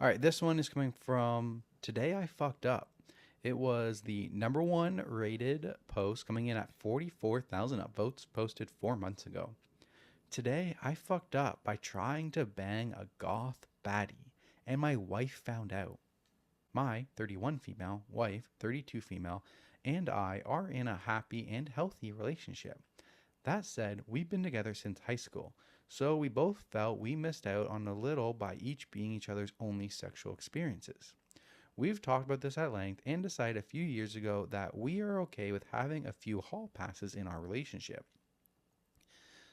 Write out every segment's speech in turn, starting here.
All right, this one is coming from Today I Fucked Up. It was the number one rated post, coming in at 44,000 upvotes, posted 4 months ago. Today I fucked up by trying to bang a goth baddie, and my wife found out. My 31 female wife, 32 female, and I are in a happy and healthy relationship. That said, we've been together since high school, so we both felt we missed out on a little by each being each other's only sexual experiences. We've talked about this at length and decided a few years ago that we are okay with having a few hall passes in our relationship,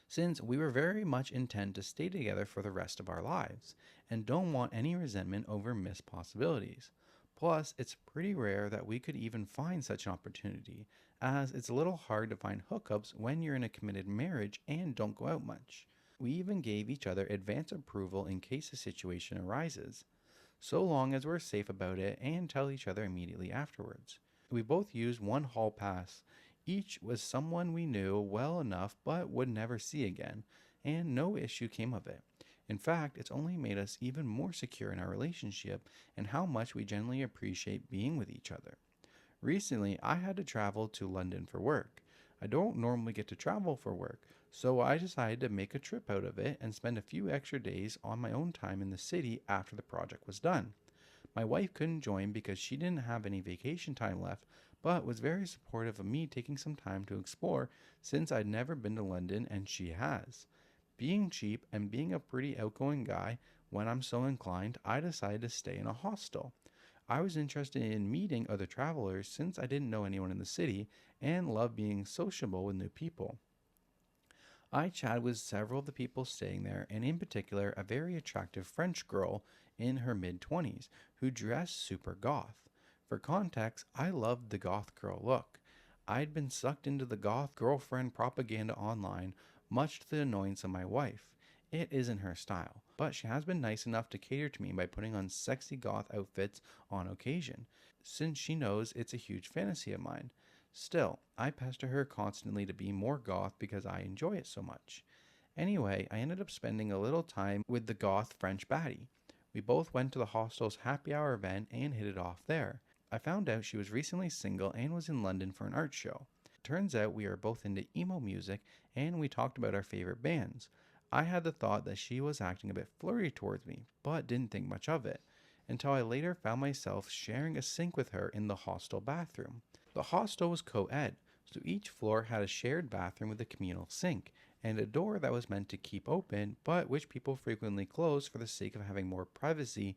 since we were very much intent to stay together for the rest of our lives and don't want any resentment over missed possibilities. Plus, it's pretty rare that we could even find such an opportunity, as it's a little hard to find hookups when you're in a committed marriage and don't go out much. We even gave each other advance approval in case a situation arises, so long as we're safe about it and tell each other immediately afterwards. We both used one hall pass. Each was someone we knew well enough but would never see again, and no issue came of it. In fact, it's only made us even more secure in our relationship and how much we genuinely appreciate being with each other. Recently, I had to travel to London for work. I don't normally get to travel for work, so I decided to make a trip out of it and spend a few extra days on my own time in the city after the project was done. My wife couldn't join because she didn't have any vacation time left, but was very supportive of me taking some time to explore since I'd never been to London and she has. Being cheap and being a pretty outgoing guy, when I'm so inclined, I decided to stay in a hostel. I was interested in meeting other travelers since I didn't know anyone in the city and love being sociable with new people. I chatted with several of the people staying there, and in particular, a very attractive French girl in her mid 20s who dressed super goth. For context, I loved the goth girl look. I'd been sucked into the goth girlfriend propaganda online, much to the annoyance of my wife. It isn't her style, but she has been nice enough to cater to me by putting on sexy goth outfits on occasion, since she knows it's a huge fantasy of mine. Still, I pester her constantly to be more goth because I enjoy it so much. Anyway, I ended up spending a little time with the goth French baddie. We both went to the hostel's happy hour event and hit it off there. I found out she was recently single and was in London for an art show. Turns out we are both into emo music and we talked about our favorite bands. I had the thought that she was acting a bit flirty towards me, but didn't think much of it, until I later found myself sharing a sink with her in the hostel bathroom. The hostel was co ed, so each floor had a shared bathroom with a communal sink, and a door that was meant to keep open, but which people frequently close for the sake of having more privacy